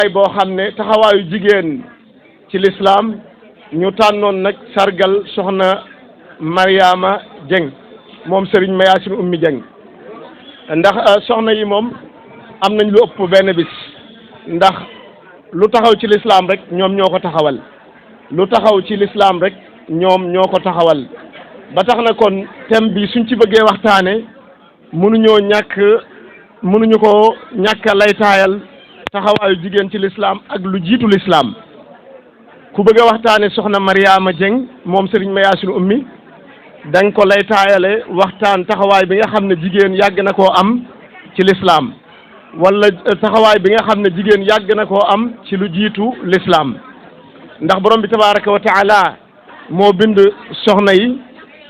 ay boo xam ne taxawaayu jigéen ci lislaam ñu tànnoon nag sargal soxna Mariama Dieng moom Serigne Mayacine Oumy Dieng ndax soxna yi moom am nañ lu ëpp benn bis ndax lu taxaw ci lislaam rek ñoom ñoo ko taxawal lu taxaw ci lislaam rek ñoom ñoo ko taxawal ba tax na kon thème bi suñ ci bëggee waxtaane mënuñu ko ñàkk a laytaayal taxawaayu jigéen ci lislaam ak lu jiitu lislaam ku bëgg a waxtaane soxna Mariama Dieng moom Serigne Mayacine Oumy dañ ko laytaayale waxtaan taxawaay bi nga xam ne jigéen yàgg na koo am ci lislaam wala taxawaay bi nga xam ne jigéen yàgg na koo am ci lu jiitu lislaam ndax borom bi tabaraka wa taala moo bind soxna yi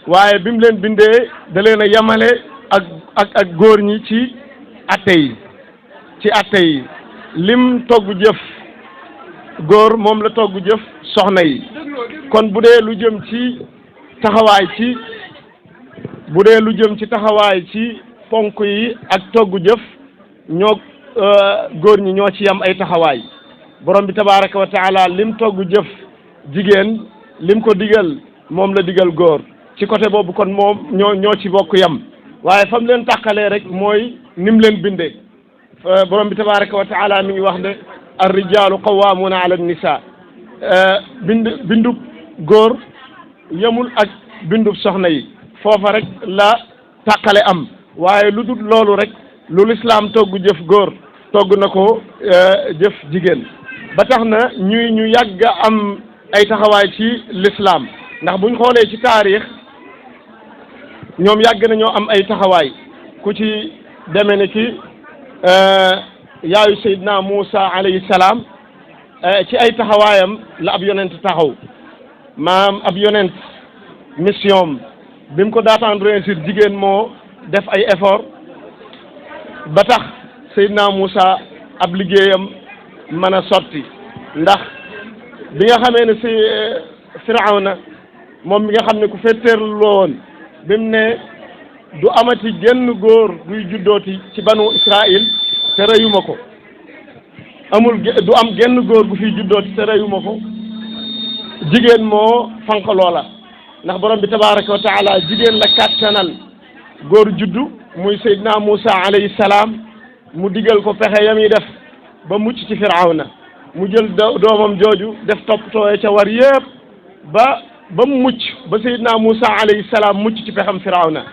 waaye bi mu leen bindee da leen a yemale ak góor ñi ci atte yi lim togg jëf góor moom la togg jëf soxna yi kon bu dee lu jëm ci taxawaay ci ponk yi ak togg jëf ñoo góor ñi ñoo ci yam ay taxawaay borom bi tabaraka wa taala lim togg jëf jigéen lim ko digal moom la digal góor ci côté boobu kon moom ñoo ci bokk yam waaye fam leen tàqalee rek mooy nim leen bindee borom bi tabaraka wa taala mi ngi wax ne ar-rijaalu qawwaamuuna ala an-nisaa bindub góor yemul ak bindub soxna yi foofa rek la tàqale am waaye lu dul loolu rek lu lislaam togg jëf góor togg na ko jëf jigéen ba tax na ñu yàgg am ay taxawaay ci lislaam ndax buñ xoolee ci taarix ñoom yàgg nañoo am ay taxawaay ku ci deme ni ki yaayu Seydina Moussa alayhi salaam ci ay taxawaayam la ab yonent taxaw maam ab yonent mission bi mu ko daataan réussir jigéen moo def ay effort ba tax Seydina Moussa ab liggéeyam mën a sotti ndax bi nga xamee ne si Firawna moom mi nga xam ne ku fetteerlu woon bi mu ne du amati genn góor guy juddooti ci banu Israël te reyuma ko du am genn góor gu fiy juddooti te reyuma ko jigéen moo fanq loola ndax borom bi tabaraka wa taala jigéen la kàttanal góor juddu muy Seydina Moussa alayhi salaam mu digal ko pexe yam yi def ba mucc ci Firawna mu jël doomam jooju def toppatooye ca war yëpp ba mu mucc ba Seydina Moussa alayhi salaam mucc ci pexam Firawna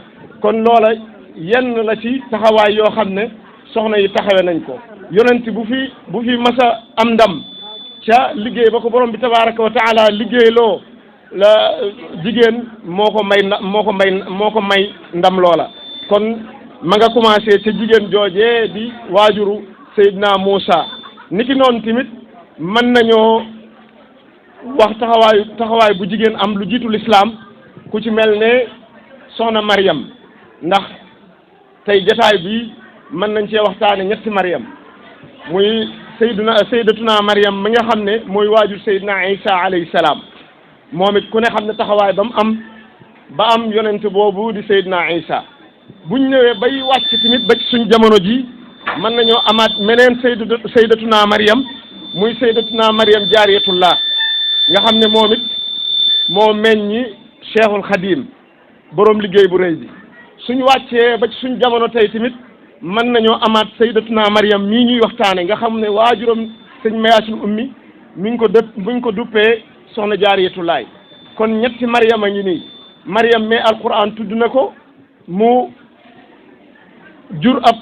kon loola yenn la ci taxawaay yoo xam ne soxna yi taxawe nañ ko yonent bu fi masa am ndam ca liggéey ba ko borom bi tabaraka wa taala liggéeyloo la jigéen moo ko may ndam loola kon ma nga commencé ca jigéen joojee di waajuru Seydina Moussa niki noonu tamit mën nañoo wax taxawaay bu jigéen am lu jiitu lislaam ku ci mel ne soxna Mariam ndax tey jataay bi mën nañ cee waxtaane ñetti Mariam muy sayyidatuna Mariam mi nga xam ne mooy waajur Seydina Isa alayhi salaam moom it ku ne xam ne taxawaay ba am yonent boobu di Seydina Isa buñ ñëwee bay wàcc tamit ba ci suñ jamono ji mën nañoo amaat meneen sayyidatuna Mariam muy sayyidatuna Mariam jaariyatullah nga xam ne moom it moo meññi Cheikhul Khadim borom liggéey bu rëy bi suñ wàccee ba ci suñ jamono tey tamit mën nañoo amaat sayyidatuna Mariam mii ñuy waxtaane nga xam ne waajuram sëñ Mayacine Oumy mi ngi ko duppee soxna jaariyatullaay kon ñetti Mariam a ngi nii Mariam mais alquran tudd na ko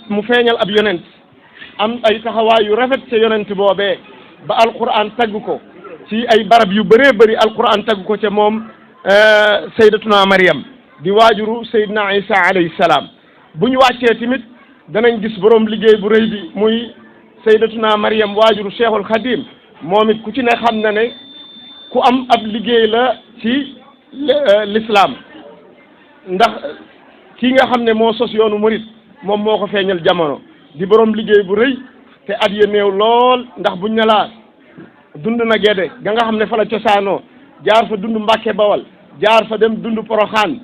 mu feeñal ab yonent am ay taxawaay yu rafet ca yonent boobee ba alquran tagg ko ci ay barab yu bëree bëri alquran tagg ko ca moom sayyidatuna Mariam di waajuru Seydina Isa alayhi salaam bu ñu wàccee tamit danañ gis borom liggéey bu rëy bi muy sayyidatuna Mariam waajuru Cheikhul Khadim moom it ku ci ne xam na ne ku am ab liggéey la ci l'islam ndax kii nga xam ne moo sos yoonu murit moom moo ko feeñal jamono di borom liggéey bu rëy te at ya néew lool ndax buñ ne laa dund na Gédé ga nga xam ne fa la cosaanoo jaar fa dund Mbàkke Bawal jaar fa dem dund Poroxaan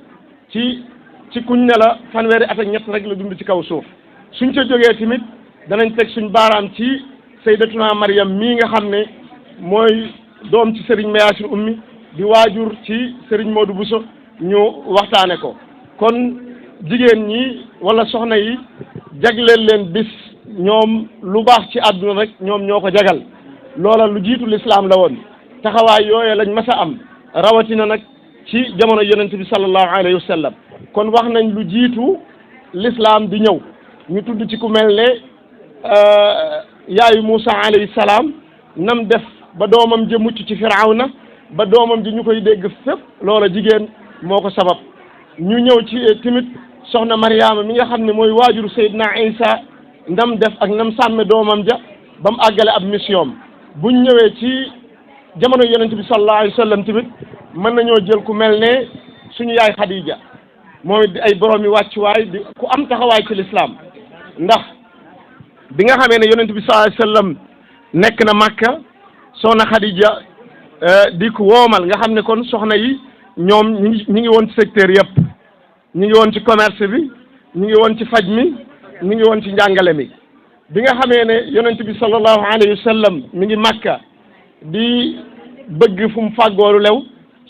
ci kuñ ne la fanweeri at ak ñett rek la dund ci kaw suuf suñ ca jógee tamit danañ teg suñ baaraam ci sayyidatuna Maryam mii nga xam ne mooy doom ci Serigne Mayacine Oumy di waajur ci Serigne Modou Bousso ñu waxtaane ko kon jigéen ñi wala soxna yi jagleel leen bis ñoom lu baax ci àdduna rek ñoom ñoo ko jagal loola lu jiitu lislaam la woon taxawaay yooye lañ mas a am rawatina nag ci jamono yonent bi sallallahu alayhi wa sallam kon wax nañ lu jiitu lislaam di ñëw ñu tudd ci ku mel ne yaayu Moussa alayhi salaam nam def ba doomam ja mucc ci Firawna ba doomam ji ñu koy dégg fépp loola jigéen moo ko sabab ñu ñëw ci tamit soxna Mariama mi nga xam ne mooy waajuru Seydina Isa ndam def ak nam sàmme doomam ja ba mu àggale ab mission buñ ñëwee ci jamono yonent bi sallallahu alayhi wa sallam tamit mën nañoo jël ku mel ne suñu yaay Khadija mooy di ay borom yi wàccuwaay di ku am taxawaay ci lislaam ndax bi nga xamee ne yonent bi sallallahu alayhi wa sallam nekk na Makka soxna Khadija di ko woomal nga xam ne kon soxna yi ñoom ñi ngi woon ci secteur yëpp ñi ngi woon ci commerce bi ñi ngi woon ci faj mi ñi ngi woon ci njàngale mi bi nga xamee ne yonent bi sallallahu alayhi wa sallam mi ngi Makka di bëgg fu mu fàggoolu lew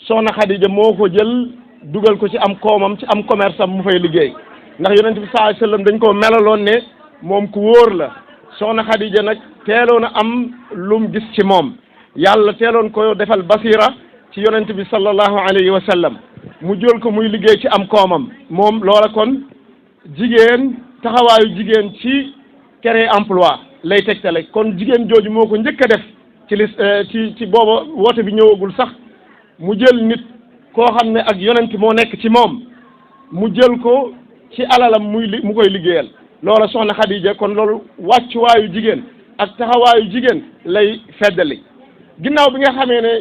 soxna Khadija moo ko jël dugal ko ci am koomam ci am commerce am mu fay liggéey ndax yonent bi sallallahu alayhi wa sallam dañ koo melaloon ne moom ku wóor la soxna Khadija nag teeloon a am lum gis ci moom yàlla teeloon ko defal basira ci yonent bi sallallahu alayhi wa sallam mu jël ko muy liggéey ci am koomam moom loola kon jigéen taxawaayu jigéen ci créer emploi lay tegtale kon jigéen jooju moo ko njëkk a def ci booba woote bi ñëwagul sax mu jël nit koo xam ne ak yonent moo nekk ci moom mu jël ko ci alalam mu koy liggéeyal loola soxna Khadija kon loolu wàccuwaayu jigéen ak taxawaayu jigéen lay feddali ginnaaw bi nga xamee ne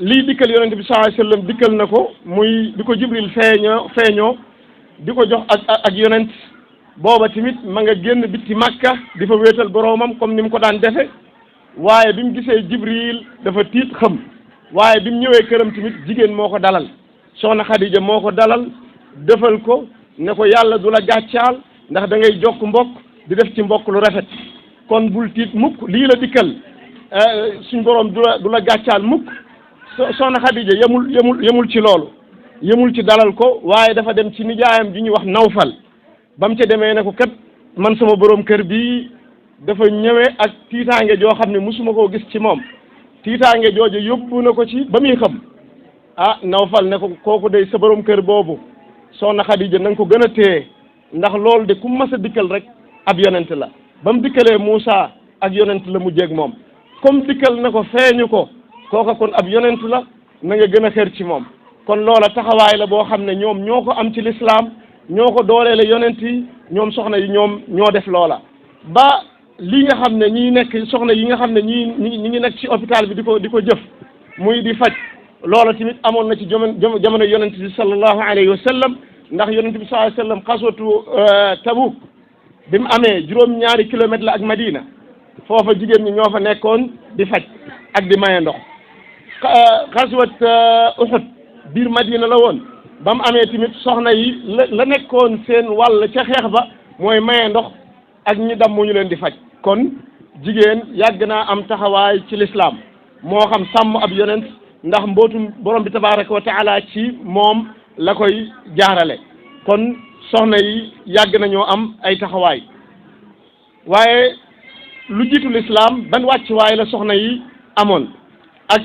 lii dikkal yonent bi sallallahu alayhi wa sallam dikkal na ko muy di ko Jibril feeñoo di ko jox ak yonent booba tamit ma nga génn bitti Makka di fa wéetal boroomam comme ni mu ko daan defe waaye bi mu gisee Jibril dafa tiit xam waaye bi mu ñëwee këram tamit jigéen moo ko dalal soxna Khadija moo ko dalal defal ko ne ko yàlla du la gàccaal ndax da ngay jokk mbokk di def ci mbokk lu rafet kon bul tiit mukk lii la dikkal suñ borom du la gàccaal mukk soxna Khadija yemul ci loolu yemul ci dalal ko waaye dafa dem ci nijaayam ji ñuy wax Nawfal ba mu ca demee ne ko kat man sama borom kër bi dafa ñëwee ak tiitaange joo xam ne musuma koo gis ci moom tiitaange jooju yóbbu na ko ci ba muy xam Nawfal ne ko kooku day sa borom kër boobu soxna Khadija na nga ko gën a téye ndax loolu de ku mas a dikkal rek ab yonent la ba mu dikkalee Moussa ak yonent la mu jéeg moom comme dikkal na ko feeñu ko kooka kon ab yonent la na nga gën a xër ci moom kon loola taxawaay la boo xam ne ñoom ñoo ko am ci lislaam ñoo ko dooleele yonent yi ñoom soxna yi ñoom ñoo def loola ba lii nga xam ne ñii nekk soxna yi nga xam ne ñi ngi nekk ci hôpital bi di ko jëf muy di faj loola tamit amoon na ci jamono yonent bi sallallahu alayhi wa sallam ndax yonent bi sallallahu alayhi wa sallam xaswatu Tabuk bi mu amee juróom-ñaari kilomètre la ak Madina foofa jigéen ñi ñoo fa nekkoon di faj ak di maye ndox xaswat Uhud biir Madina la woon ba mu amee tamit soxna yi la nekkoon seen wàll ca xeex ba mooy maye ndox ak ñi dam mu ñu leen di faj kon jigéen yàgg naa am taxawaay ci lislaam moo xam sàmm ab yonent ndax mbootum borom bi tabaraka wa taala ci moom la koy jaarale kon soxna yi yàgg nañoo am ay taxawaay waaye lu jiitu lislaam ban wàccuwaay la soxna yi amoon ak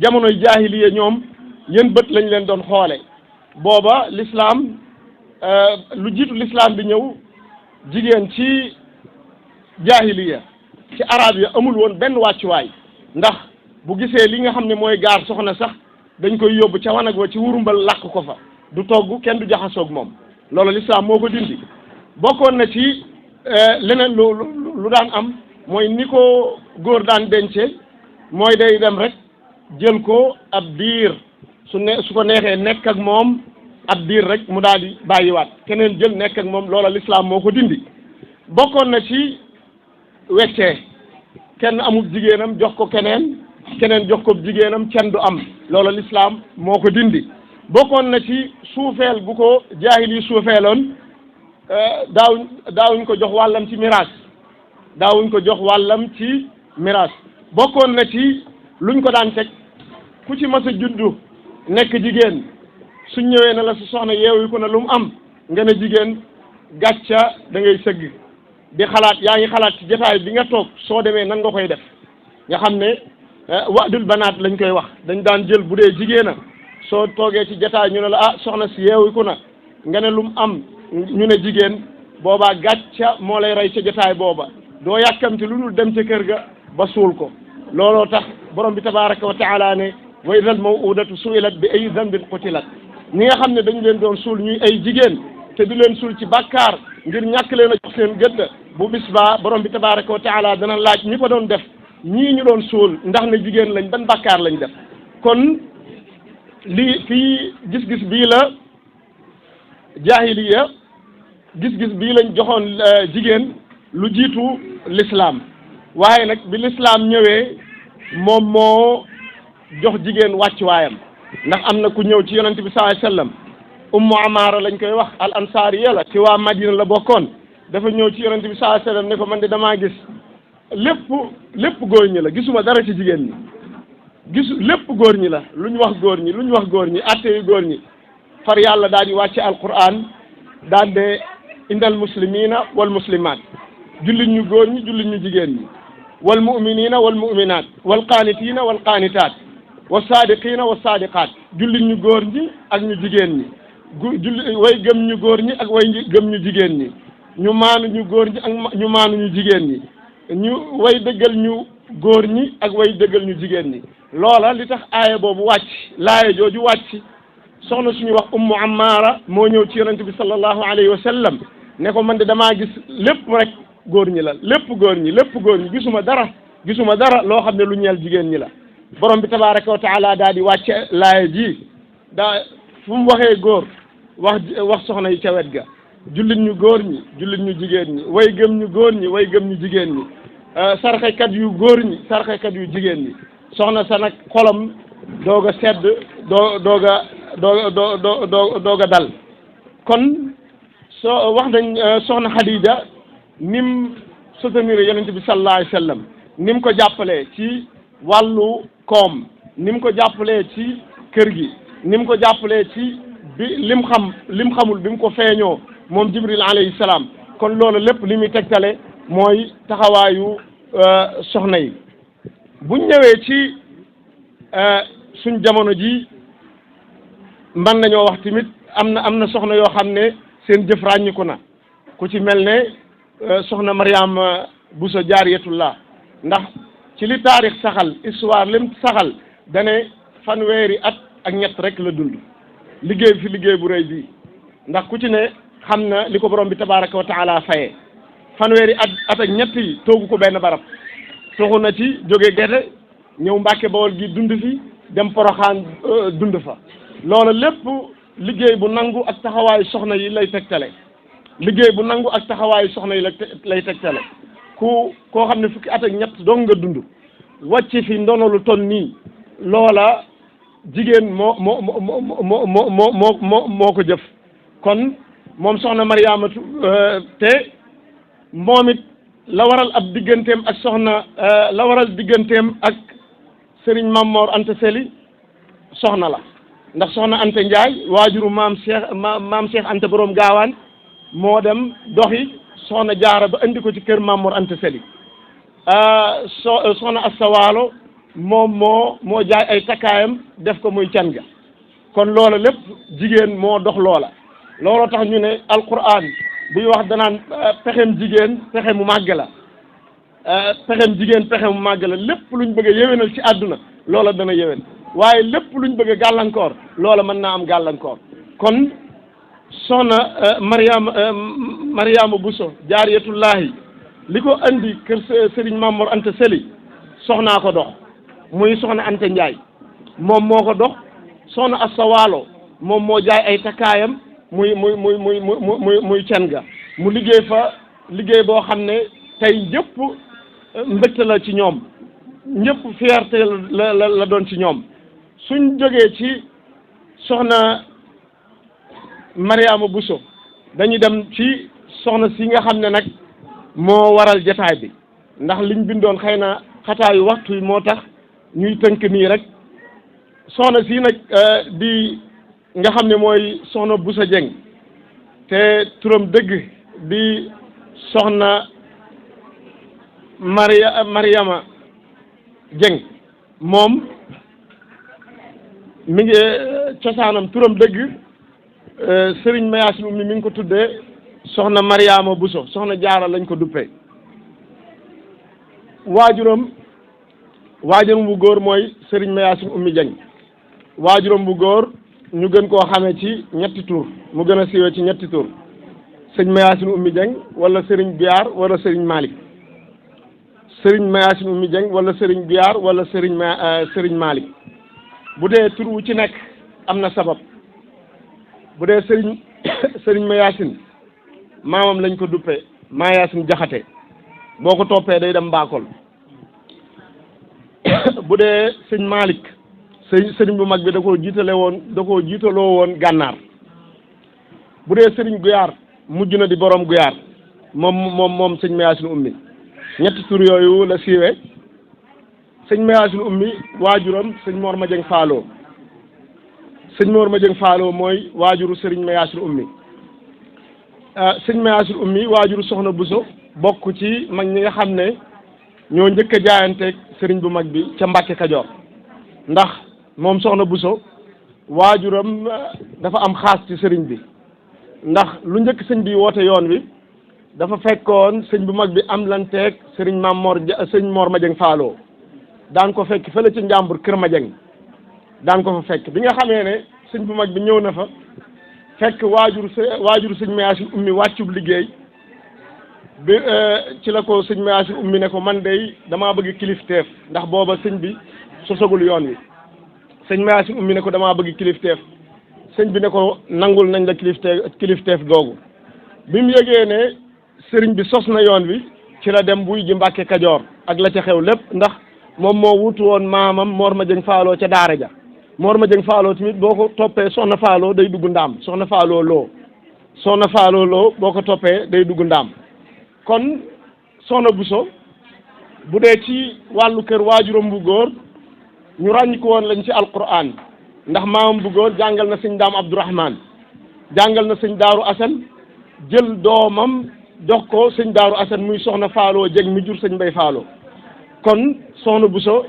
jamonoy jaahiliya ñoom yéen bët lañ leen doon xoole booba lislaam lu jiitu lislaam bi ñëw jigéen ci jaahiliya ci arab ya amul woon benn wàccuwaay ndax bu gisee li nga xam ne mooy gaar soxna sax dañ koy yóbbu ca wanag wa ci wurumbal làq ko fa du togg kenn du jaxasoog moom loolu lislaam moo ko dindi bokkoon na ci leneen lu daan am mooy ni ko góor daan dencee mooy day dem rek jël ko ab diir su ko neexee nekk ak moom ab diir rek mu daal di bàyyiwaat keneen jël nekk ak moom loola lislaam moo ko dindi bokkoon na ci weccee kenn amul jigéenam jox ko keneen jox ko jigéenam kenn du am loola lislaam moo ko dindi bokkoon na ci suufeel bu ko jaahil yi suufeeloon daawuñ ko jox wàllam ci miraas daawuñ ko jox wàllam ci miraas bokkoon na ci luñ ko daan teg ku ci mas a juddu nekk jigéen suñ ñëwee ne la su soxna yeewu ko na lu mu am nga ne jigéen gàcca da ngay sëgg di xalaat yaa ngi xalaat ci jotaay bi nga toog soo demee nan nga koy def nga xam ne waadul banaat lañ koy wax dañ daan jël bu dee jigéena soo toogee ci jotaay ñu ne la ah soxna si yeewu ko na nga ne lu mu am ñu ne jigéen boobaa gàcca moo lay rey ca jotaay booba doo yàkkamti lu dul dem ca kër ga ba suul ko looloo tax borom bi tabaraka wa taala ne wa idal mawudatu suilat bi ay dambin qutilat ñi nga xam ne dañu leen doon suul ñuy ay jigéen te du leen suul ci bàkkaar ngir ñàkk leen a jox seen gëdd bu bis baa borom bi tabaraka wa taala dana laaj ñi ko doon def ñii ñu doon suul ndax ne jigéen lañ ban bàkkaar lañ def kon lii fii gis-gis bii la jaahiliya gis-gis bii lañ joxoon jigéen lu jiitu l'islam waaye nag bi l'islam ñëwee moom moo jox jigéen wàccuwaayam ndax am na ku ñëw ci yonent bi sallallahu alayhi wasallam ummu amaara lañ koy wax al ansaariya la ci waa madina la bokkoon dafa ñëw ci yonent bi sallallahu alayhi wasallam ne ko man de damaa gis lépp góor ñi la gisuma dara ci jigéen ñi lépp góor ñi la lu ñu wax góor ñi atte yu góor ñi far yàlla daal di wàcce alquran daal de indal muslimina wal muslimat jullit ñu góor ñi jullit ñu jigéen ñi wal muminina wal muminat wal qaanitina wal qaanitaat wa saadiqina wa saadiqaat jullit ñu góor ñi ak ñu jigéen ñi way gëm ñu góor ñi ak way gëm ñu jigéen ñi ñu maanu ñu góor ñi ak ñu maanu ñu jigéen ñi ñu way dëggal ñu góor ñi ak way dëggal ñu jigéen ñi loola li tax aaya boobu wàcc laaya jooju wàcc soxna suñu wax ummu amaara moo ñëw ci yonent bi sallallahu alayhi wa sallam ne ko man de damaa gis lépp rek góor ñi la lépp góor ñi gisuma dara loo xam ne lu ñeel jigéen ñi la borom bi tabaraka wa taala daal di wàcce laaya ji daa fu mu waxee góor wax soxna yi ca wet ga jullit ñu góor ñi jullit ñu jigéen ñi way gëm ñu góor ñi way gëm ñu jigéen ñi sarxekat yu góor ñi sarxekat yu jigéen ñi soxna sa nag xolam doog a sedd doog a dal kon soo wax nañ soxna Xadija nim soutenir yonent bi sallallahu alayhi wa sallam nim ko jàppalee ci wàllu koom nim ko jàppalee ci kër gi nim ko jàppalee ci bi lim xamul bi mu ko feeñoo moom Jibril alayhi salaam kon loolu lépp li muy tegtale mooy taxawaayu soxna yi buñ ñëwee ci suñ jamono ji mën nañoo wax tamit am na soxna yoo xam ne seen jëf ràññiku na ku ci mel ne soxna Mariam Bousso Jaariyatullah ndax ci li taarix saxal histoire lim saxal dane fanweeri at ak ñett rek la dund liggéey fi liggéey bu rëy bii ndax ku ci ne xam na li ko borom bi tabaraka wa taala fayee fanweeri at ak ñett yi toogu ko benn barab toxu na ci jóge Gede ñëw Mbàkke Bawol gi dund fi dem Poroxaan dund fa loolu lépp liggéey bu nangu ak taxawaayu soxna yi lay tegtale liggéey bu nangu ak taxawaayu soxna yi lay tegtale koo xam ne fukki at ak ñett dong nga dund wàcc fi ndono lu ton nii loola jigéen moo ko jëf kon moom soxna Mariamatu te moom it la waral ab digganteem ak soxna la waral digganteem ak Serigne Mamor Anta Seli soxna la ndax soxna Anta Ndiaye waajuru maam Cheikh Anta borom gaawaan moo dem doxi soxna jaara ba andi ko ci kër Mamor Anta Seli soxna Asta Waalo moom moo jaay ay takkaayam def ko muy can ga kon loola lépp jigéen moo dox loola looloo tax ñu ne alquran buy wax danaan pexem jigéen pexe mu màgg la pexem jigéen pexe mu màgg la lépp luñ bëgg a yéwénal ci àdduna loola dana yéwén waaye lépp luñ bëgg a gàllankoor loola mën naa am gàllankoor kon soxna Mariama Bousso Jaariyatullahi li ko andi kër Serigne Mamor Anta Seli soxnaa ko dox muy soxna Anta Ndiaye moom moo ko dox soxna Asta Waalo moom moo jaay ay takkaayam muy cen ga mu liggéey fa liggéey boo xam ne tey ñëpp mbégte la ci ñoom ñëpp fierté la doon ci ñoom suñ jógee ci soxna Mariama Bousso dañuy dem ci soxna si nga xam ne nag moo waral jataay bi ndax liñ bindoon xëy na xataayu waxtu yi moo tax ñuy tënk nii rek soxna si nag di nga xam ne mooy soxna Bousso Dieng te turam dëgg di soxna Mariama Dieng moom mi ngi cosaanam turam dëgg Serigne Mayacine Oumy mi ngi ko tuddee soxna Mariama Bousso soxna Jaara lañ ko duppee waajuram bu góor mooy Serigne Mayacine Oumy Dieng waajuram bu góor ñu gën koo xamee ci ñetti tur mu gën a siiwee ci ñetti tur sëñ Mayacine Oumy Dieng wala Serigne Biar wala Serigne Malick Serigne Mayacine Oumy Dieng wala Serigne Biar wala Serigne Malick bu dee tur wu ci nekk am na sabab bu dee Serigne Mayacine maamam lañ ko duppee Mayacine Jaxate boo ko toppee day dem Mbakol bu dee sëñ Malick sëriñ bu mag bi da koo jiitaloo woon gànnaar bu dee sëriñ Guyaar mujj na di borom Guyaar moom sëñ Mayacine Oumy ñetti tur yooyu la siiwee sëñ Mayacine Oumy waajuram sëñ Mor Madieng Fallo sëñ Mor Madieng Fallo mooy waajuru sëriñ Mayacine Oumy sëñ Mayacine Oumy waajuru soxna Bousso bokk ci mag ñi nga xam ne ñoo njëkk a jaayanteeg sëriñ bu mag bi ca Mbàkke Kajoor ndax moom soxna Bousso waajuram dafa am xaas ci sëriñ bi ndax lu njëkk sëñ bi woote yoon wi dafa fekkoon sëñ bu mag bi am lanteeg sëriñ sëñ Mor Madieng Fallo daan ko fekk fële ci njàmbur kër Madieng daan ko fa fekk bi nga xamee ne sëñ bu mag bi ñëw na fa fekk waajuru sëñ Mayacine Oumy wàccub liggéey bi ci la ko sëñ Mayacine Oumy ne ko man day damaa bëgg kilifteef ndax booba sëñ bi sosagul yoon wi sëñ Mayacine Oumy ne ko damaa bëgg kilifteef sëñ bi ne ko nangul nañ la kilifteef googu bi mu yëgee ne sëriñ bi sos na yoon wi ci la dem buy ji Mbàkke Kajoor ak la ca xew lépp ndax moom moo wutu woon maamam Mor Madieng Fallo ca daara ja Mor Madieng Fallo tamit boo ko toppee soxna Fallo day dugg ndaam soxna Fallo loo boo ko toppee day dugg ndaam kon soxna Bousso bu dee ci wàllu kër waajuram bu góor ñu ràññ ko woon lañ ci alquran ndax maamam bu góor jàngal na sëñ Daam Abdourahman jàngal na sëñ Daaru Asan jël doomam jox ko sëñ Daaru Asan muy soxna Fallo Dieng mi jur sëñ Mbay Fallo kon soxna Bousso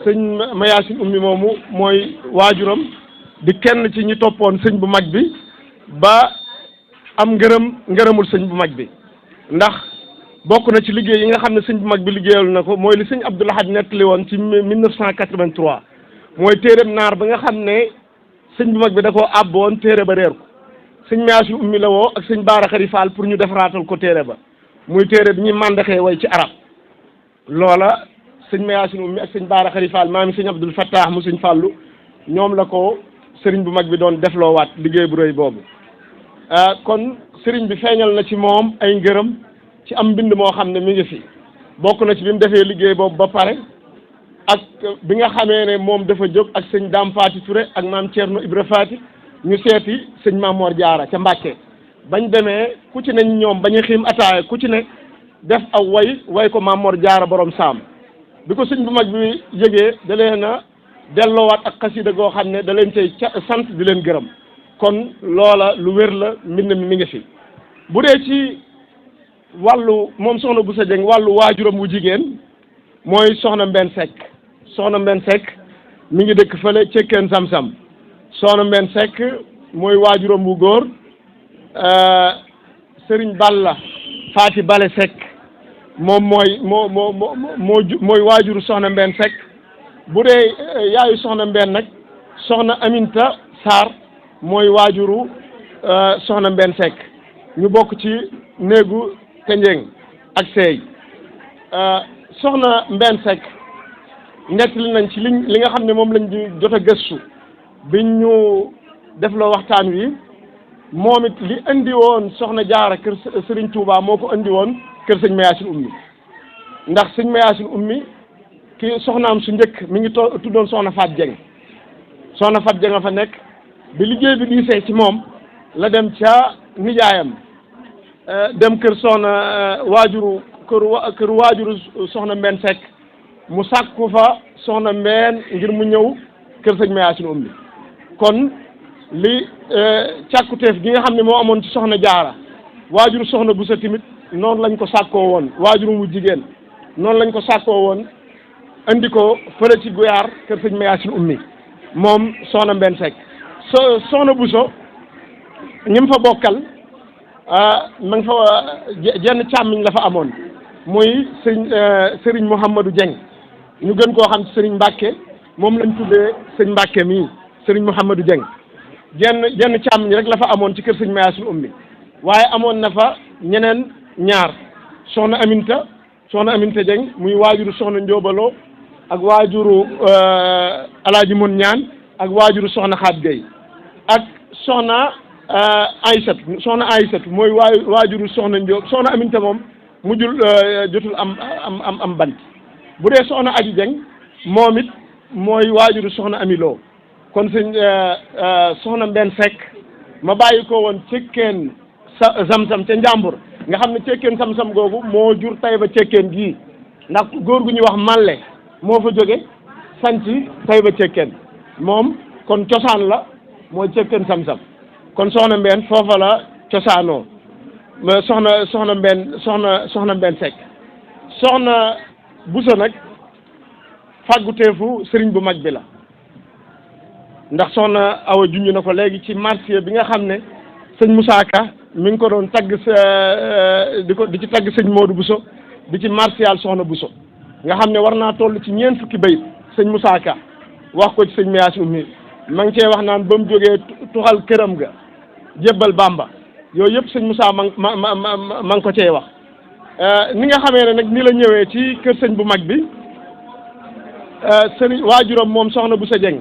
sëñ Mayacine Oumy moomu mooy waajuram di kenn ci ñi toppoon sëñ bu mag bi ba am ngërëmul sëñ bu mag bi ndax bokk na ci liggéey yi nga xam ne sëñ bu mag bi liggéeyal na ko mooy li sëñ Abdou Lahad nettali woon ci 1983 mooy téereem naar ba nga xam ne sëñ bu mag bi da koo àbboon téere ba réer ko sëñ Mayacine Oumy la woo ak sëñ Baara Xari Fall pour ñu defaraatal ko téere ba muy téere bi ñuy màndaxee way ci arab loola sëñ Mayacine Oumy ak sëñ Baara Xari Fall maami sëñ Abdul Fattah mu sëñ Fallu ñoom la ko sëriñ bu mag bi doon defloowaat liggéey bu rëy boobu kon sëriñ bi feeñal na ci moom ay ngërëm ci am mbind moo xam ne mi ngi fi bokk na ci bi mu defee liggéey boobu ba pare ak bi nga xamee ne moom dafa jóg ak sëñ Dame Faati Touré ak maam Thierno Ibra Faati ñu seeti sëñ Mamor Diarra ca Mbàkke bañ demee ku ci ne ñoom bañu xiim ataaya ku ci ne def aw way ko Mamor Diarra borom saam bi ko sëñ bu mag bi yëgee da leen a delloowaat ak xasida goo xam ne da leen cay sant di leen gërëm kon loola lu wér la mbind mi ngi fi bu dee ci wàllu moom soxna Bousso Dieng wàllu waajuram wu jigéen mooy soxna Mbenn Seck mi ngi dëkk fële cekkeen Sam-Sam soxna Mbenn Seck mooy waajuram wu góor Serigne Balla Faati Bale Seck moom mooy waajuru soxna Mbenn Seck bu dee yaayu soxna Mbenn nag soxna Aminta Sarr mooy waajuru soxna Mbenn Seck ñu bokk ci néegu Tenjeng ak Sey soxna Mbenn Seck nettali nañ ci li nga xam ne moom lañ di jot a gëstu biñ ñu defloo waxtaan wi moom it li andi woon soxna Jaara kër Serigne Touba moo ko andi woon kër sëñ Mayacine Oumy ndax sëñ Mayacine Oumy ki soxnaam su njëkk mi ngi tuddoon soxna Fat Dieng a fa nekk bi liggéey bi diisee ci moom la dem ca nijaayam dem kër soxna waajuru kër waajuru soxna Mbène Seck mu sàkku fa soxna Mbène ngir mu ñëw kër sëñ Mayacine Oumy kon li càkkuteef gi nga xam ne moo amoon ci soxna Jaara waajuru soxna Bousso tamit noonu lañ ko sàkkoo woon waajuru mu jigéen noonu lañ ko sàkkoo woon andi ko fële ci Guyaar kër sëñ Mayacine Oumy moom soxna Mbène Seck soxna Bousso ñi mu fa bokkal ma nga fa jenn càmmiñ la fa amoon muy sëriñ Mouhamadou Dieng ñu gën koo xam ci sëriñ Mbacke moom lañ tuddee sëñ Mbacke mii sëriñ Mouhamadou Dieng jenn càmmiñ rek la fa amoon ci kër sëñ Mayacine Oumy waaye amoon na fa ñeneen ñaar soxna Aminta Dieng muy waajuru soxna Ndiobaloo ak waajuru Alaaji Mon Ñaan ak waajuru soxna Xaat Gueye ak soxna Aysatu mooy waajuru soxna Ndiob soxna Aminta moom mujjul jotul am bant bu dee soxna Aji Dieng moom it mooy waajuru soxna Amiloo kon sëñ soxna Mbène Seck ma bàyyi ko woon cekkeen Zamzam ca Njàmbur nga xam ne cekkeen Zamzam googu moo jur Tayba cekkeen gii ndax góor gu ñuy wax Malle moo fa jóge sanc Tayba cekkeen moom kon cosaan la mooy cekkeen Zamzam kon soxna Mbène foofa la cosaanoo soxna Mbène Seck soxna Bousso nag fàgguteefu sëriñ bu mag bi la ndax soxna Awa junj na ko léegi ci marché bi nga xam ne sëñ Moussa Ka mi ngi ko doon tagg di ci tagg sëñ Modou Bousso di ci martial soxna Bousso nga xam ne war naa toll ci ñeent fukki bayit sëñ Moussa Ka wax ko ci sëñ Mayacine Oumy ma ngi cee wax naan ba mu jógee tuxal këram ga jébbal Bamba yooyu yëpp sëñ Moussa ma ngi ko cee wax ni nga xamee ne nag ni la ñëwee ci kër sëñ bu mag bi sëriñ waajuram moom soxna Bousso Dieng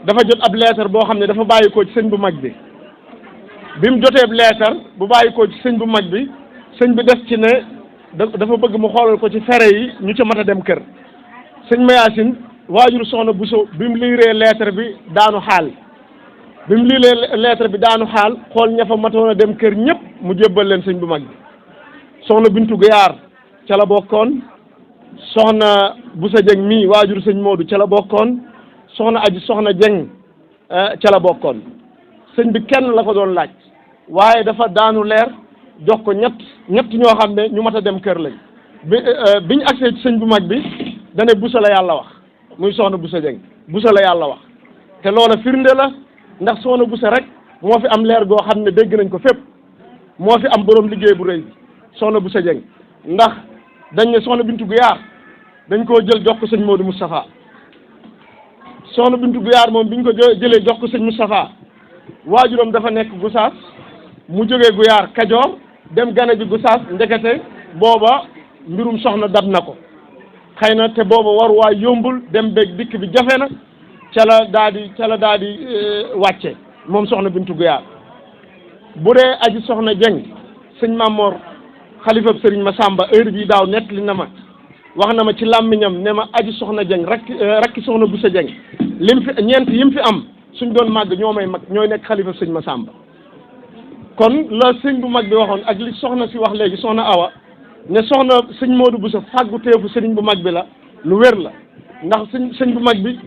dafa jot ab leetar boo xam ne dafa bàyyi ko ci sëñ bu mag bi bi mu jotee leetar bu bàyyi ko ci sëñ bu mag bi sëñ bi def ci ne dafa bëgg mu xoolal ko ci fere yi ñu ca mat a dem kër sëñ Mayacine waajur soxna Bousso bi mu liiree leetar bi daanu xaal xool ña fa matoon a dem kër ñëpp mu jébbal leen sëñ bu mag bi soxna Bintu Guyaar ca la bokkoon soxna Bousso Dieng mii waajur sëñ Modou ca la bokkoon soxna Dieng ca la bokkoon sëñ bi kenn la ko doon laaj waaye dafa daanu leer jox ko ñett ñoo xam ne ñu mat a dem kër lañ biñ agsee ci sëñ bu mag bi dane Bousso la yàlla wax muy soxna Bousso Dieng Bousso la yàlla wax te loola firnde la ndax soxna Bousso rek moo fi am leer goo xam ne dégg nañ ko fépp moo fi am borom liggéey bu rëy soxna Bousso Dieng ndax dañ ne soxna Bintu Guyaar dañ koo jël jox ko sëñ Modou Moustapha soxna Bintu Guyaar moom biñ ko jëlee jox ko sëñ Moustapha waajuram dafa nekk Gusaas mu jógee Guyaar Kajoor dem gane ji Gusaas ndekete booba mbirum soxna dab na ko xëy na te booba waruwaay yombul dem beeg dikk bi jafe na ca la daa di wàcce moom soxna Bintu Guyaar bu dee aji soxna Dieng sëñ Mamor xalifab sëriñ Massamba heure bii daaw nettali na ma wax na ma ci làmmiñam ne ma aji soxna Dieng rakki soxna Bousso Dieng ñeent yim fi am suñ doon màgg ñoo may mag ñooy nekk xalifa sëñ Massamba kon la sëñ bu mag bi waxoon ak li soxna si wax léegi soxna Awa ne soxna sëñ Modou Bousso fàggu teefu sëriñ bu mag bi la lu wér la ndax sëñ bu mag bi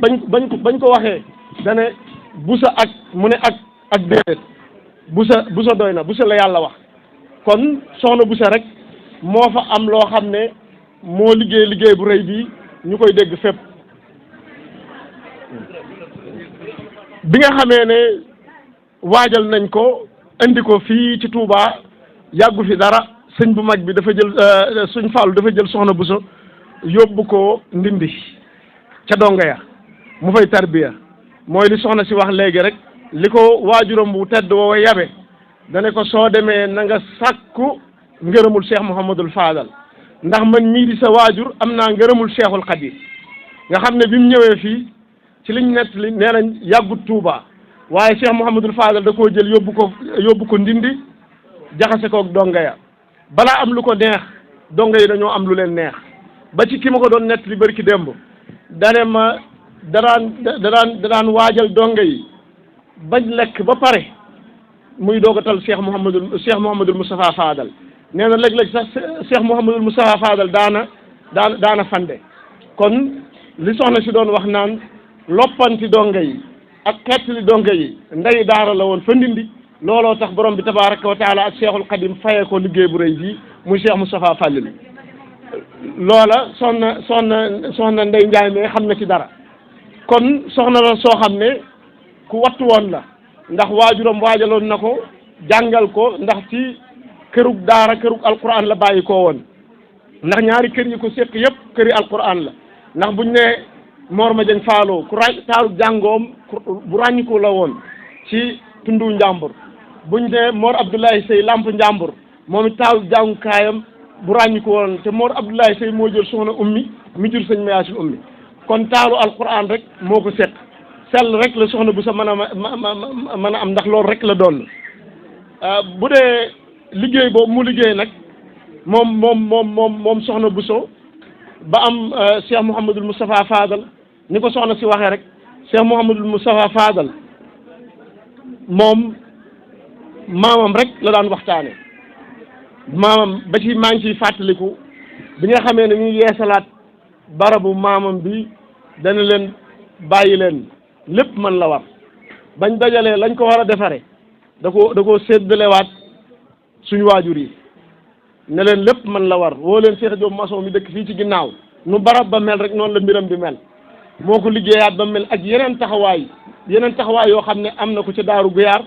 bañ ko waxee dane Bousso ak mu ne ak déedéet Bousso doy na Bousso la yàlla wax kon soxna Bousso rek moo fa am loo xam ne moo liggéey bu rëy bii ñu koy dégg fépp bi nga xamee ne waajal nañ ko indi ko fii ci Touba yàggu fi dara sëñ bu mag bi dafa jël suñ Fallou dafa jël soxna Bousso yóbbu ko Ndindi ca donga ya mu fay tarbiya mooy li soxna si wax léegi rek li ko waajuram bu tedd woo yabe dane ko soo demee na nga sàkku ngërëmul Cheikh Mouhamadul Fadal ndax man mii di sa waajur am naa ngërëmul Cheikhul Khadim nga xam ne bi mu ñëwee fii ci liñ nettali nee nañ yàggut Touba waaye Cheikh Mouhamadul Fadal da koo jël yóbbu ko Ndindi jaxase koog donga ya balaa am lu ko neex donga yi dañoo am lu leen neex ba ci ki ma ko doon nettali bari ki démb dane ma da daan waajal donga yi bañ lekk ba pare muy doog a tal Cheikh Mouhamadul Moustapha Fadal nee na léeg-léeg sax Cheikh Mouhamadul Moustapha Fadal daana fande kon li soxna si doon wax naan loppanti donga yi ak xeetli donga yi ndey daara la woon fa ndindi looloo tax borom bi tabaraka wa taala ak Cheikhul Khadim fayee ko liggéey bu rëy bii muy Cheikh Moustapha Fallil loola soxna Ndey Njaay mais xam na ci dara kon soxna la soo xam ne ku wattu woon la ndax waajuram waajaloon na ko jàngal ko ndax ci kërug daara kërug alquran la bàyyi koo woon ndax ñaari kër yi ko séq yëpp këri alquran la ndax buñ ne Mor Madieng Fallo ku taaru jàngoom bu ràññiku la woon ci tundu Njàmbur buñ ne Mor Abdoulaye Sey Lamp Njàmbur moom it taaru jàngukaayam bu ràññiku woon te Mor Abdoulaye Sey moo jël soxna ummi mi jur sëñ Mayaasin ummi kon taaru alquran rek moo ko séq sell rek la soxna bu sa mën a am ndax loolu rek la doon bu dee liggéey boobu mu liggéey nag moom soxna Bousso ba am Cheikh Mouhamadul Moustapha Fadal ni ko soxna si waxee rek Cheikh Mouhamadul Moustapha Fadal moom maamam rek la daan waxtaane maamam ba ci maa ngi ciy fàttaliku bi nga xamee ne ñu yeesalaat barabu maamam bi dana leen bàyyi leen lépp man la war bañ dajalee lañ ko war a defare da koo séddalewaat suñu waajur yi ne leen lépp man la war woo leen Cheikh Diop maçon mi dëkk fii ci ginnaaw nu barab ba mel rek noonu la mbiram di mel moo ko liggéeyaat ba mel ak yeneen taxawaay yoo xam ne am na ko ci Daaru Guyaar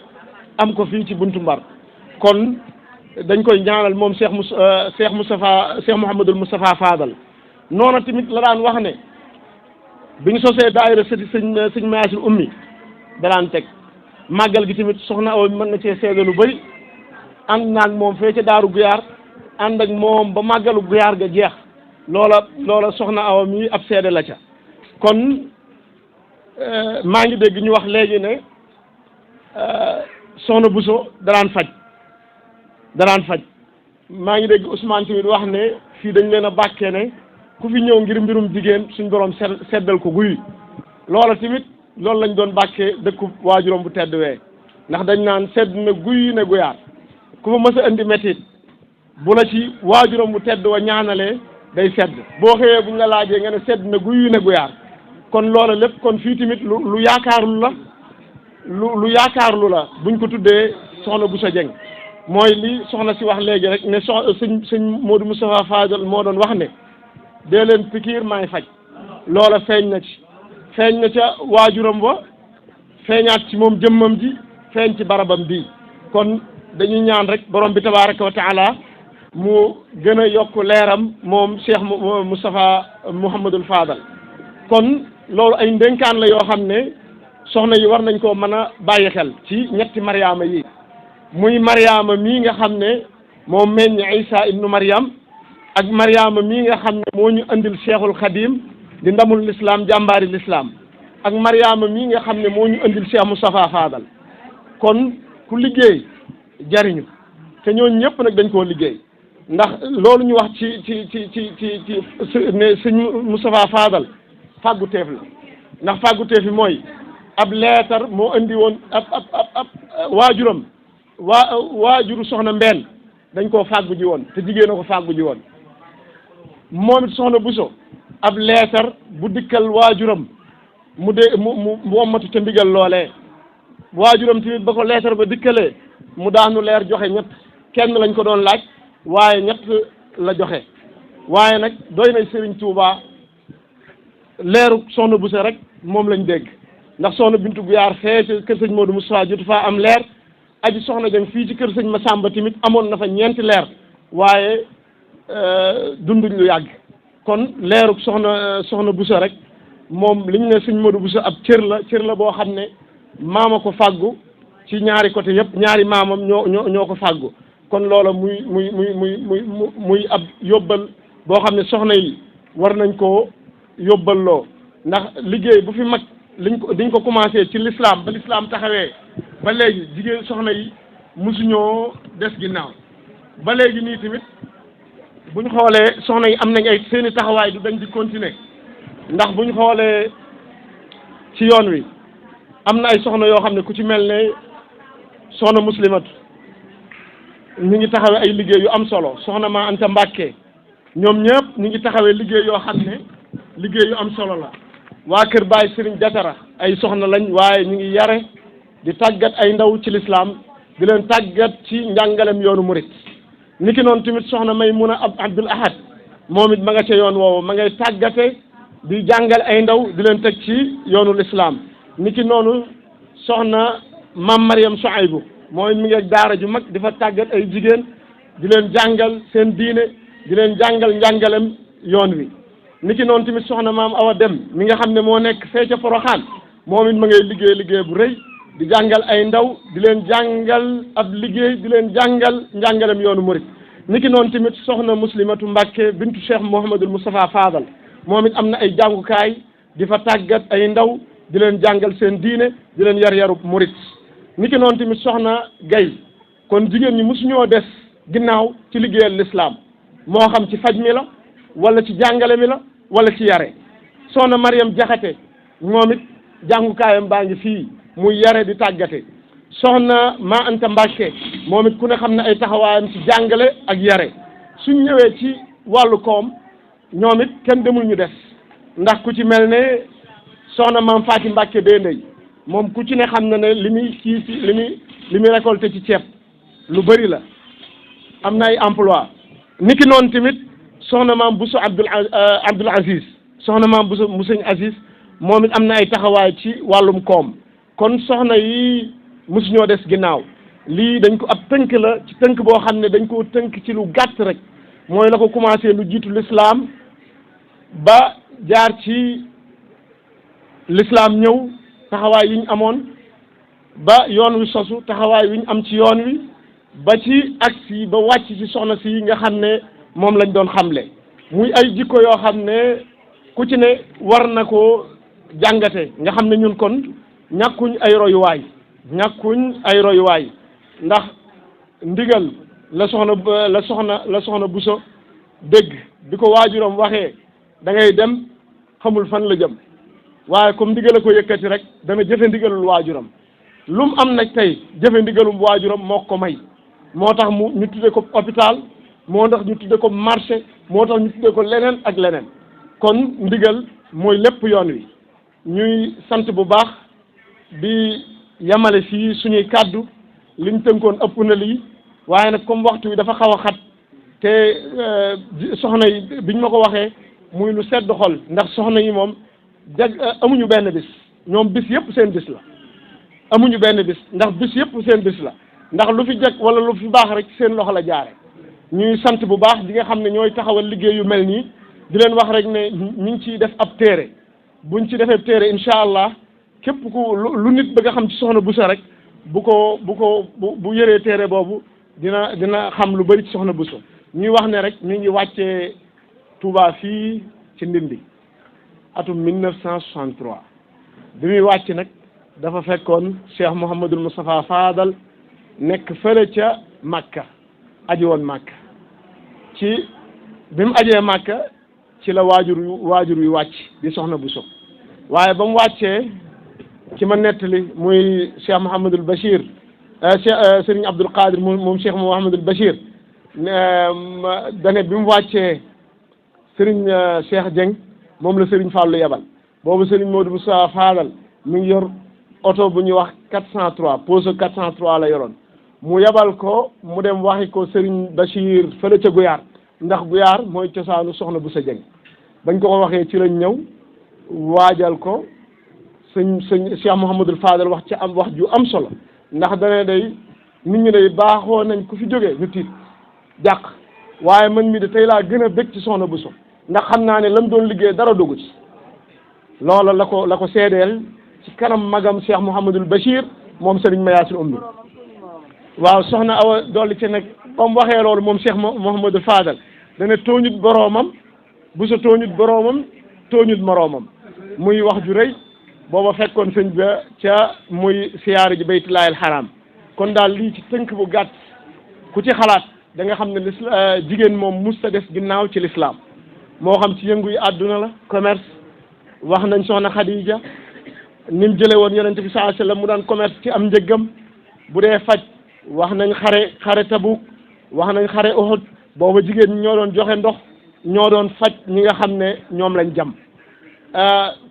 am ko fii ci Buntu Mbar kon dañ koy ñaanal moom Cheikh Mouhamadul Moustapha Fadal noona tamit la daan wax ne bi ñu sosee daayira sëti sëñ Mayaasin ummi daan teg màggal gi tamit soxna Awa mën na cee seede lu bëri ànd naag moom fee ca Daaru Guyaar ànd ak moom ba màggalu Guyaar ga jeex loola soxna Awa mi ab seede la ca kon maa ngi dégg ñu wax léegi ne soxna Bousso daraan faj maa ngi dégg Ousmane tamit wax ne fii dañ leen a bàkkee ne ku fi ñëw ngir mbirum jigéen suñ borom seddal ko guy loola tamit loolu lañ doon bàkkee dëkku waajuram bu tedd wee ndax dañ naan sedd na guy ne guyaar ku fa mës a indi métit bu la ci waajuram bu tedd wa ñaanalee day sedd boo xëyee buñ la laajee nga ne sedd na guy ne guyaar kon loola lépp kon fii tamit lu yaakaarlu la buñ ko tuddee soxna Bousso Dieng mooy li soxna si wax léegi rek ne sëñ Modou Moustapha Fadal moo doon wax ne dee leen pikiir maay faj loola feeñ na ca waajuram wa feeñaat ci moom jëmmam ji feeñ ci barabam bii kon dañuy ñaan rek borom bi tabaraka wa taala mu gën a yokk leeram moom Cheikh Moustapha Mouhamadul Fadal kon loolu ay ndénkaan la yoo xam ne soxna yi war nañ koo mën a bàyyi xel ci ñetti Mariama yi muy Mariama mii nga xam ne moom meññ Isa ibnu Mariam ak Mariama mii nga xam ne moo ñu andil Cheikhul Khadim di ndamul l'islam jàmbaari l'islam ak Mariama mii nga xam ne moo ñu andil Cheikh Moustapha Fadal kon ku liggéey jariñu te ñooñu ñëpp nag dañ koo liggéey ndax loolu ñu wax ci ne sëñ Moustapha Fadal fàggu teef la ndax fàggu teef yi mooy ab leetar moo andi woon ab waajuram waajuru soxna Mbène dañ koo fàggu ji woon te jigéen a ko fàggu ji woon moom it soxna Bousso ab leetar bu dikkal waajuram mu wommatu ca ndigal loolee waajuram tamit ba ko leetar ba dikkalee mu daanu leer joxe ñett kenn lañ ko doon laaj waaye ñett la joxe waaye nag doy na Serigne Touba leeru soxna Bousso rek moom lañ dégg ndax soxna Bintu Guyaar fee ci kër sëñ Modou Moustapha jotu faa am leer aji soxna Dieng fii ci kër sëñ Massamba tamit amoon na fa ñeenti leer waaye dunduñ lu yàgg kon leeru soxna Bousso rek moom liñ ne sëñ Modou Bousso ab cër la boo xam ne maama ko fàggu ci ñaari côté yëpp ñaari maamam ñoo ko fàggu kon loola muy ab yóbbal boo xam ne soxna yi war nañ koo yóbballoo ndax liggéey bu fi mag diñ ko commencé ci l'islam ba l'islam taxawee ba léegi jigéen soxna yi mosuñoo des ginnaaw ba léegi nii tamit buñ xoolee soxna yi am nañ ay seeni taxawaay du dañ di continuer ndax buñ xoolee ci yoon wi am na ay soxna yoo xam ne ku ci mel ne soxna muslimatu ñi ngi taxawee ay liggéey yu am solo soxna Ma Anta Mbàkke ñoom ñëpp ñi ngi taxawee liggéey yoo xam ne liggéey yu am solo la waa kër Baay Sëriñ Jatara ay soxna lañ waaye ñu ngi yare di tàggat ay ndaw ci lislaam di leen tàggat ci njàngalem yoonu murit niki noonu tamit soxna Maymuna Abdul Ahad moom it ma nga ca yoon woowu ma ngay tàggate di jàngal ay ndaw di leen teg ci yoonu lislaam niki noonu soxna Mam Mariam Soaybu mooy mi ngi daara ju mag di fa tàggat ay jigéen di leen jàngal seen diine di leen jàngal njàngalem yoon wi niki noonu tamit soxna Maam Awa Dem mi nga xam ne moo nekk fee ca Poroxaan moom it ma ngay liggéey bu rëy di jàngal ay ndaw di leen jàngal ab liggéey di leen jàngal njàngalem yoonu murit niki noonu tamit soxna Muslimatu Mbàkke bintu Cheikh Mouhamadul Moustapha Fadal moom it am na ay jàngukaay di fa tàggat ay ndaw di leen jàngal seen diine di leen yar yarub murit niki noonu tamit soxna Gay kon jigéen ñi mosuñoo des ginnaaw ci liggéeyal lislaam moo xam ci faj mi la wala ci jàngale mi la wala ci yare soxna Mariam Jaxate moom it jàngukaayam baa ngi fii muy yare di tàggate soxna Ma Anta Mbàkke moom it ku ne xam ne ay taxawaayam ci jàngale ak yare suñ ñëwee ci wàllu koom ñoom it kenn demul ñu des ndax ku ci mel ne soxna Maam Faati Mbàkke Dendey moom ku ci ne xam na ne li muy kii ci li muy récolté ci ceeb lu bëri la am na ay emploi niki noonu tamit soxna Maam Bousso Abdoul Aziz soxna Maam Bousso mu sëñ Aziz moom it am na ay taxawaay ci wàllum koom kon soxna yi mosuñoo des ginnaaw lii dañ ko ab tënk la ci tënk boo xam ne dañ koo tënk ci lu gàtt rek mooy la ko commencé lu jiitu l'islam ba jaar ci l'islam ñëw taxawaay yi ñu amoon ba yoon wi sosu taxawaay wi ñu am ci yoon wi ba ci agsi ba wàcc ci soxna si nga xam ne moom lañ doon xamle muy ay jikko yoo xam ne ku ci ne war na koo jàngate nga xam ne ñun kon ñàkkuñ ay royuwaay ndax ndigal la soxna Buso dégg bi ko waajuram waxee da ngay dem xamul fan la jëm waaye comme ndigal a ko yëkkati rek dana jëfe ndigalul waajuram lu mu am nag tey jëfe ndigalum waajuram moo ko may moo tax ñu tudde ko hôpital moo tax ñu tudde ko marché moo tax ñu tudde ko leneen ak leneen kon ndigal mooy lépp yoon wi ñuy sant bu baax di yamale fii suñuy kàddu liñ tënkoon ëpp na lii waaye nag comme waxtu wi dafa xaw a xat te soxna yi biñ ma ko waxee muy lu sedd xol ndax soxna yi moom amuñu benn bis ñoom bis yëpp seen bis la amuñu benn bis ndax bis yëpp seen bis la ndax lu fi jag wala lu fi baax rek seen loxo la jaare ñuy sant bu baax di nga xam ne ñooy taxawal liggéey yu mel nii di leen wax rek ne ñu ngi ciy def ab téere buñ ci defee téere incha allah képp ku lu nit bëgg a xam ci soxna Bousso rek bu yëree téere boobu dina xam lu bari ci soxna Bousso ñuy wax ne rek ñu ngi wàccee Touba fii ci Ndindi atum 1963 bi muy wàcc nag dafa fekkoon Cheikh Mouhamadul Moustapha Fadal nekk fële ca Makka aji woon Makka ci bi mu ajee Makka ci la waajur wi wàcc di soxna Bousso waaye ba mu wàccee ci ma nettali muy Cheikh Mouhamadul Bachir Serigne Abdoul Qadir moom Cheikh Mouhamadul Bachir dane bi mu wàccee Serigne Cheikh Dieng moom la Serigne Fallou yebal boobu Serigne Modou Moussa Fadal mi ngi yor oto bu ñuy wax 403 Peugeot 403 la yoroon mu yebal ko mu dem waxi ko Serigne Bachir fële ca Guyaar ndax Guyaar mooy cosaanu soxna Bousso Dieng bañ ko waxee ci lañ ñëw waajal ko sëñ Cheikh Mouhamadul Fadal wax ci am wax ju am solo ndax dane day nit ñi day baaxoo nañ ku fi jógee ñu tiit jàq waaye man mi de tey laa gën a bég ci soxna Bousso ndax xam naa ne lam doon liggéey dara dogu ci loola la ko seedeel ci kanam magam Cheikh Mouhamadul Bachir moom Serigne Mayacine Oumy waaw soxna Awa dolli ci nag ba mu waxee loolu moom Cheikh Mouhamadul Fadal dana tooñut boroomam Bousso tooñut boroomam tooñut moroomam muy wax ju rëy booba fekkoon sëñ ba ca muy siyaare ji baytullaahil xaraam kon daal lii ci tënk bu gàtt ku ci xalaat da nga xam ne jigéen moom musta des ginnaaw ci lislaam moo xam ci yëngu yi àdduna la commerce wax nañ soxna Khadija ni mu jële woon yonent bi sallallahu alayhi wasallam mu daan commerce ci am njëggam bu dee faj wax nañ xare Tabuk wax nañ xare Uhud booba jigéen ñi ñoo doon joxe ndox ñoo doon faj ñi nga xam ne ñoom lañ jam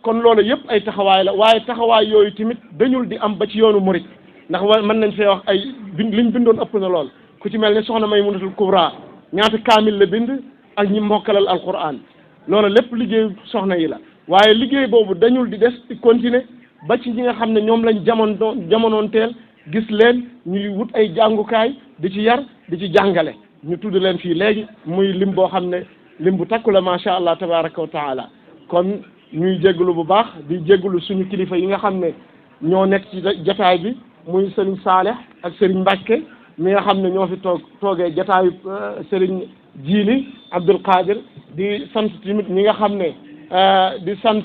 kon loolu yëpp ay taxawaay la waaye taxawaay yooyu tamit dañul di am ba ci yoonu murit ndax mën nañ fee wax ay liñ bindoon ëpp na lool ku ci mel ne soxna Maymunatul Kubra ñaata kaamil la bind ak ñi mokkalal alquran loolu lépp liggéey soxna yi la waaye liggéey boobu dañul di des di continuer ba ci ñi nga xam ne ñoom lañ jamonoon teel gis leen ñuy wut ay jàngukaay di ci yar di ci jàngale ñu tudd leen fii léegi muy lim boo xam ne lim bu takku la macha allah tabaraka wa taala kon ñuy jégalu bu baax di jégalu suñu kilifa yi nga xam ne ñoo nekk ci jataay bi muy Serigne Saleh ak Serigne Mbacke mi nga xam ne ñoo fi toogee jataayu Serigne Jili Abdul Qadir di sant tamit ñi nga xam ne di sant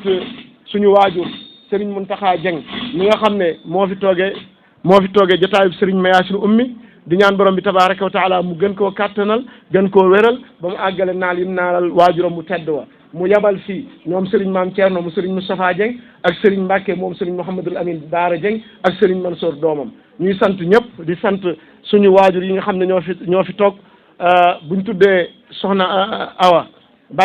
suñu waajur Serigne Mountakha Dieng mi nga xam ne moo fi toogee jataayu Serigne Mayacine Ummi di ñaan borom bi tabaraka wa taala mu gën koo kàttanal gën koo wéral ba mu àggale naal yim naalal waajuram mu tedd wa mu yabal fii ñoom Serigne Maam Thierno mu Serigne Moustapha Dieng ak Serigne Mbacke moom Serigne Mouhamadul Amin Baara Dieng ak Serigne Mansour doomam ñuy sant ñëpp di sant suñu waajur yi nga xam ne ñoo fi toog buñ tuddee soxna Awa